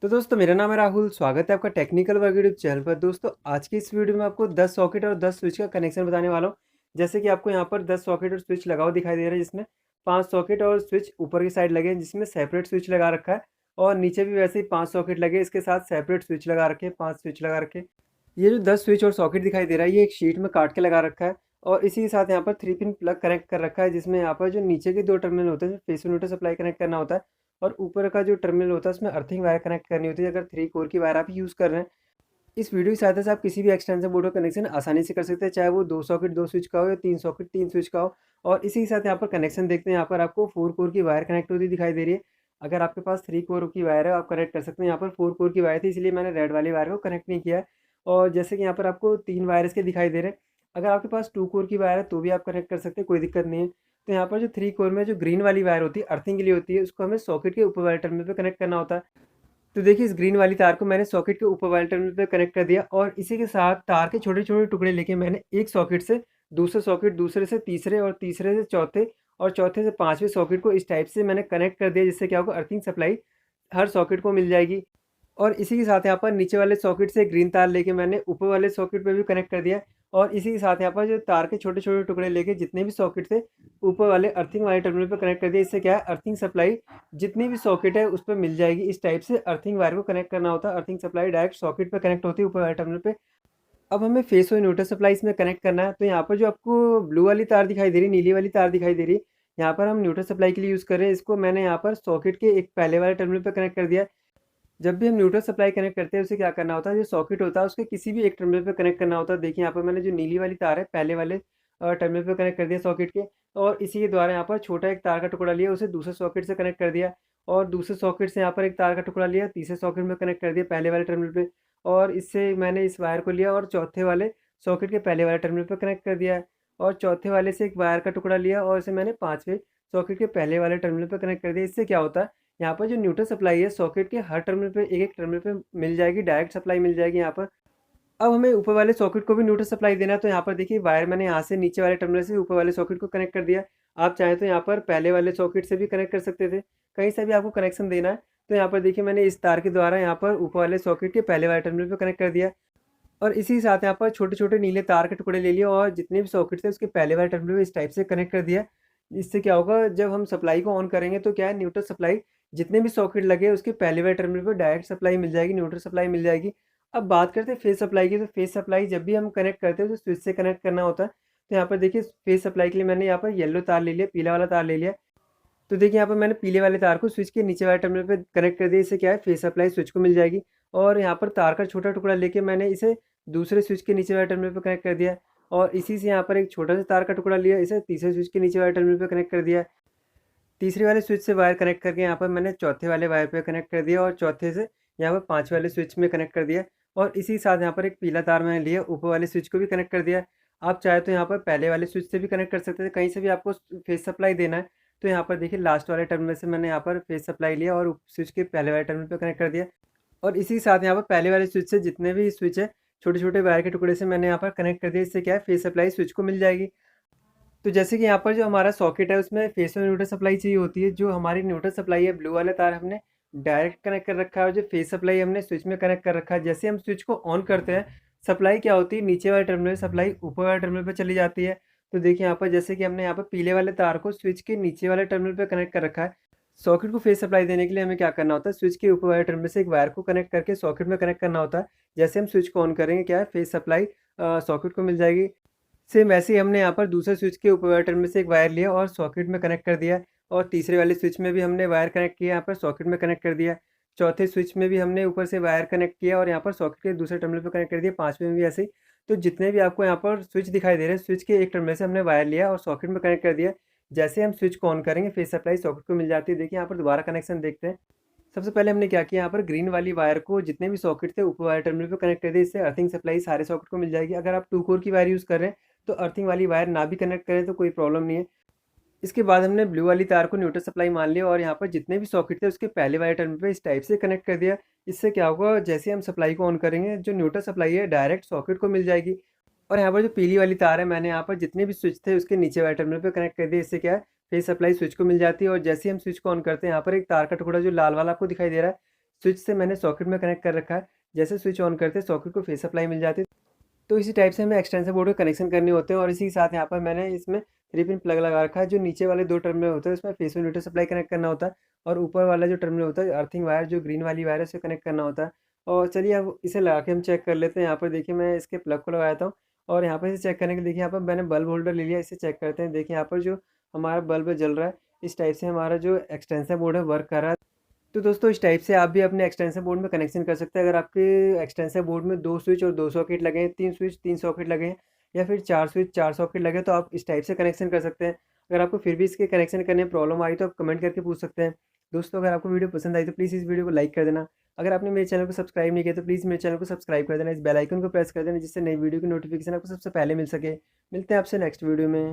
तो दोस्तों मेरा नाम है राहुल। स्वागत है आपका टेक्निकल वर्क यूट्यूब चैनल पर। दोस्तों आज की इस वीडियो में आपको 10 सॉकेट और 10 स्विच का कनेक्शन बताने वाला हूँ। जैसे कि आपको यहाँ पर 10 सॉकेट और स्विच लगा हुआ दिखाई दे रहा है, जिसमें 5 सॉकेट और स्विच ऊपर की साइड लगे हैं, जिसमें सेपरेट स्विच लगा रखा है। और नीचे भी वैसे ही 5 सॉकेट लगे, इसके साथ सेपरेट स्विच लगा रखे हैं, 5 स्विच लगा रखे हैं। ये जो 10 स्विच और सॉकेट दिखाई दे रहा है, ये एक शीट में काट के लगा रखा है। और इसी के साथ यहाँ पर 3 पिन प्लग कनेक्ट कर रखा है, जिसमें यहाँ पर जो नीचे के 2 टर्मिनल होते हैं, फेस न्यूट्रल सप्लाई कनेक्ट करना होता है। और ऊपर का जो टर्मिनल होता है, उसमें अर्थिंग वायर कनेक्ट करनी होती है, अगर 3 कोर की वायर आप यूज़ कर रहे हैं। इस वीडियो की सहायता से आप किसी भी एक्सटेंशन बोर्ड का कनेक्शन आसानी से कर सकते हैं, चाहे वो 2 सॉकेट 2 स्विच का हो या 3 सॉकेट 3 स्विच का हो। और इसी के साथ यहाँ पर कनेक्शन देखते हैं, यहाँ पर आपको 4 कोर की वायर कनेक्ट होती दिखाई दे रही है। अगर आपके पास 3 कोर की वायर है, आप कनेक्ट कर सकते हैं। यहाँ पर 4 कोर की वायर थी, इसलिए मैंने रेड वाली वायर को कनेक्ट नहीं किया है। और जैसे कि यहाँ पर आपको 3 वायर इसके दिखाई दे रहे हैं। अगर आपके पास 2 कोर की वायर है तो भी आप कनेक्ट कर सकते हैं, कोई दिक्कत नहीं है। तो यहाँ पर जो 3 कोर में जो ग्रीन वाली वायर होती है, अर्थिंग के लिए होती है, उसको हमें सॉकेट के ऊपर वाले टर्मिनल पे कनेक्ट करना होता है। तो देखिए, इस ग्रीन वाली तार को मैंने सॉकेट के ऊपर वाले टर्मिनल पे कनेक्ट कर दिया। और इसी के साथ तार के छोटे-छोटे टुकड़े लेके मैंने एक सॉकेट से दूसरे सॉकेट, दूसरे से तीसरे और तीसरे से चौथे और चौथे से पाँचवें सॉकेट को इस टाइप से मैंने कनेक्ट कर दिया, जिससे क्या होगा, अर्थिंग सप्लाई हर सॉकेट को मिल जाएगी। और इसी के साथ यहाँ पर नीचे वाले सॉकेट से ग्रीन तार लेके मैंने ऊपर वाले सॉकेट पे भी कनेक्ट कर दिया। और इसी के साथ यहाँ पर जो तार के छोटे-छोटे टुकड़े लेके जितने भी सॉकेट थे, ऊपर वाले अर्थिंग वाले टर्मिनल पे कनेक्ट कर दिया। इससे क्या है, अर्थिंग सप्लाई जितनी भी सॉकेट है उस पे मिल जाएगी। इस टाइप से अर्थिंग वायर को कनेक्ट करना होता है। अर्थिंग सप्लाई डायरेक्ट सॉकेट पे कनेक्ट होती है ऊपर वाले टर्मिनल पे। अब हमें फेस और न्यूट्रल सप्लाई इसमें कनेक्ट करना है। तो यहाँ पर जो आपको ब्लू वाली तार दिखाई दे रही है, नीली वाली तार दिखाई दे रही है, यहाँ पर हम न्यूट्रल सप्लाई के लिए यूज़ कर रहे हैं। इसको मैंने यहाँ पर सॉकेट के एक पहले वाले टर्मिनल पे कनेक्ट कर दिया है। जब भी हम न्यूट्रल सप्लाई कनेक्ट करते हैं, उसे क्या करना होता है, जो सॉकेट होता है उसके किसी भी एक टर्मिनल पे कनेक्ट करना होता है। देखिए यहाँ पर मैंने जो नीली वाली तार है, पहले वाले टर्मिनल पे कनेक्ट कर दिया सॉकेट के। और इसी के द्वारा यहाँ पर छोटा एक तार का टुकड़ा लिया, उसे दूसरे सॉकेट से कनेक्ट कर दिया। और दूसरे सॉकेट से यहाँ पर एक तार का टुकड़ा लिया, तीसरे सॉकेट में कनेक्ट कर दिया पहले वाले टर्मिनल पे। और इससे मैंने इस वायर को लिया और चौथे वाले सॉकेट के पहले वाले टर्मिनल पे कनेक्ट कर दिया है। और चौथे वाले से एक वायर का टुकड़ा लिया और इसे मैंने पाँचवें सॉकेट के पहले वाले टर्मिनल पे कनेक्ट कर दिया। इससे क्या होता है, यहाँ पर जो न्यूट्रल सप्लाई है सॉकेट के हर टर्मिनल पे, एक-एक टर्मिनल पे मिल जाएगी, डायरेक्ट सप्लाई मिल जाएगी यहाँ पर। अब हमें ऊपर वाले सॉकेट को भी न्यूट्रल सप्लाई देना है। तो यहाँ पर देखिए, वायर मैंने यहाँ से नीचे वाले टर्मिनल से ऊपर वाले सॉकेट को कनेक्ट कर दिया। आप चाहें तो यहाँ पर पहले वाले सॉकेट से भी कनेक्ट कर सकते थे, कहीं से भी आपको कनेक्शन देना है। तो यहाँ पर देखिए, मैंने इस तार के द्वारा यहाँ पर ऊपर वाले सॉकेट के पहले वाले टर्मिनल पे कनेक्ट कर दिया। और इसी के साथ यहाँ पर छोटे-छोटे नीले तार के टुकड़े ले लिए और जितने भी सॉकेट थे उसके पहले वाले टर्मिनल पे इस टाइप से कनेक्ट कर दिया। इससे क्या होगा, जब हम सप्लाई को ऑन करेंगे तो क्या है, न्यूट्रल सप्लाई जितने भी सॉकेट लगे उसके पहले वाले टर्मिनल पे डायरेक्ट सप्लाई मिल जाएगी, न्यूट्रल सप्लाई मिल जाएगी। अब बात करते हैं फेज़ सप्लाई की। तो फेज़ सप्लाई जब भी हम कनेक्ट करते हैं तो स्विच से कनेक्ट करना होता है। तो यहाँ पर देखिए, फेज़ सप्लाई के लिए मैंने यहाँ पर येलो तार ले लिया, पीला वाला तार ले लिया। तो देखिए, यहाँ पर मैंने पीले वाले तार को स्विच के नीचे वाले टर्मिनल पे कनेक्ट कर दिया। इससे क्या है, फेज़ सप्लाई स्विच को मिल जाएगी। और यहाँ पर तार का छोटा टुकड़ा लेके मैंने इसे दूसरे स्विच के नीचे वाले टर्मिनल पे कनेक्ट कर दिया। और इसी से यहाँ पर एक छोटा सा तार का टुकड़ा लिया, इसे तीसरे स्विच के नीचे वाले टर्मिनल पे कनेक्ट कर दिया। तीसरे वाले स्विच से वायर कनेक्ट करके यहाँ पर मैंने चौथे वाले वायर पे कनेक्ट कर दिया और चौथे से यहाँ पर पाँचवें वाले स्विच में कनेक्ट कर दिया। और इसी के साथ यहाँ पर एक पीला तार मैंने लिया, ऊपर वाले स्विच को भी कनेक्ट कर दिया। आप चाहे तो यहाँ पर पहले वाले स्विच से भी कनेक्ट कर सकते थे, कहीं से भी आपको फेज़ सप्लाई देना है। तो यहाँ पर देखिए, लास्ट वाले टर्मिनल से मैंने यहाँ पर फेज़ सप्लाई लिया और स्विच के पहले वाले टर्मिनल पे कनेक्ट कर दिया। और इसी के साथ यहाँ पर पहले वाले स्विच से जितने भी स्विच है, छोटे-छोटे वायर के टुकड़े से मैंने यहाँ पर कनेक्ट कर दिया। इससे क्या है, फेज़ सप्लाई स्विच को मिल जाएगी। तो जैसे कि यहाँ पर जो हमारा सॉकेट है उसमें फेस और न्यूट्रल सप्लाई चाहिए होती है। जो हमारी न्यूट्रल सप्लाई है, ब्लू वाला तार हमने डायरेक्ट कनेक्ट कर रखा है और जो फेस सप्लाई हमने स्विच में कनेक्ट कर रखा है। जैसे हम स्विच को ऑन करते हैं, सप्लाई क्या होती है, नीचे वाले टर्मिनल से सप्लाई ऊपर वाले टर्मिनल पे चली जाती है। तो देखिए यहाँ पर, जैसे कि हमने यहाँ पर पीले वाले तार को स्विच के नीचे वाले टर्मिनल पे कनेक्ट कर रखा है। सॉकेट को फेस सप्लाई देने के लिए हमें क्या करना होता है, स्विच के ऊपर वाले टर्मिनल से एक वायर को कनेक्ट करके सॉकेट में कनेक्ट करना होता है। जैसे हम स्विच को ऑन करेंगे, क्या है, फेस सप्लाई सॉकेट को मिल जाएगी। सेम वैसे ही हमने यहाँ पर दूसरे स्विच के ऊपर वाले टर्मिनल से एक वायर लिया और सॉकेट में कनेक्ट कर दिया। और तीसरे वाले स्विच में भी हमने वायर कनेक्ट किया, यहाँ पर सॉकेट में कनेक्ट कर दिया। चौथे स्विच में भी हमने ऊपर से वायर कनेक्ट किया और यहाँ पर सॉकेट के दूसरे टर्मिनल पे कनेक्ट कर दिया। पाँचवें में भी ऐसे ही। तो जितने भी आपको यहाँ पर स्विच दिखाई दे रहे हैं, स्विच के एक टर्मिनल से हमने वायर लिया और सॉकेट में कनेक्ट कर दिया। जैसे हम स्विच को ऑन करेंगे, फेस सप्लाई सॉकेट को मिल जाती है। देखिए यहाँ पर दोबारा कनेक्शन देखते हैं। सबसे पहले हमने क्या किया, यहाँ पर ग्रीन वाली वायर को जितने भी सॉकेट थे ऊपर वाले टर्मिनल पे कनेक्ट कर दिया। इससे अर्थिंग सप्लाई सारे सॉकेट को मिल जाएगी। अगर आप 2 कोर की वायर यूज़ कर रहे हैं तो अर्थिंग वाली वायर ना भी कनेक्ट करें तो कोई प्रॉब्लम नहीं है। इसके बाद हमने ब्लू वाली तार को न्यूट्रल सप्लाई मान लिया और यहाँ पर जितने भी सॉकेट थे उसके पहले वाले टर्मिनल पे इस टाइप से कनेक्ट कर दिया। इससे क्या होगा, जैसे हम सप्लाई को ऑन करेंगे, जो न्यूट्रल सप्लाई है डायरेक्ट सॉकेट को मिल जाएगी। और यहाँ पर जो पीली वाली तार है, मैंने यहाँ पर जितने भी स्विच थे उसके नीचे वाले टर्मिनल पे कनेक्ट कर दिया। इससे क्या है, फेस सप्लाई स्विच को मिल जाती है। और जैसे ही हम स्विच को ऑन करते हैं, यहाँ पर एक तार का टुकड़ा जो लाल वाला आपको दिखाई दे रहा है, स्विच से मैंने सॉकेट में कनेक्ट कर रखा है। जैसे स्विच ऑन करते सॉकेट को फेस सप्लाई मिल जाती है। तो इसी टाइप से हमें एक्सटेंशन बोर्ड को कनेक्शन करने होते हैं और इसी के साथ यहाँ पर मैंने इसमें 3 पिन प्लग लगा रखा है। जो नीचे वाले 2 टर्मिनल होते हैं उसमें फेस में न्यूट्रल सप्लाई कनेक्ट करना होता है और ऊपर वाला जो टर्मिनल होता है अर्थिंग वायर जो ग्रीन वाली वायर है उसे कनेक्ट करना होता है। और चलिए अब इसे लगा के हम चेक कर लेते हैं। यहाँ पर देखिए मैं इसके प्लग को लगाया था और यहाँ पर इसे चेक करने के लिए देखिए यहाँ पर मैंने बल्ब होल्डर ले लिया। इसे चेक करते हैं। देखिए यहाँ पर जो हमारा बल्ब जल रहा है इस टाइप से हमारा जो एक्सटेंशन बोर्ड है वर्क कर रहा है। तो दोस्तों इस टाइप से आप भी अपने एक्सटेंशन बोर्ड में कनेक्शन कर सकते हैं। अगर आपके एक्सटेंशन बोर्ड में 2 स्विच और 2 सॉकेट लगे हैं, 3 स्विच 3 सॉकेट लगे हैं या फिर 4 स्विच 4 सॉकेट लगे हैं, तो आप इस टाइप से कनेक्शन कर सकते हैं। अगर आपको फिर भी इसके कनेक्शन करने में प्रॉब्लम आई तो आप कमेंट करके पूछ सकते हैं। दोस्तों अगर आपको वीडियो पसंद आई तो प्लीज़ इस वीडियो को लाइक कर देना। अगर आपने मेरे चैनल को सब्सक्राइब नहीं किया तो प्लीज़ मेरे चैनल को सब्सक्राइब कर देना, इस बेल आइकन को प्रेस कर देना जिससे नई वीडियो की नोटिफिकेशन आपको सबसे पहले मिल सके। मिलते हैं आपसे नेक्स्ट वीडियो में।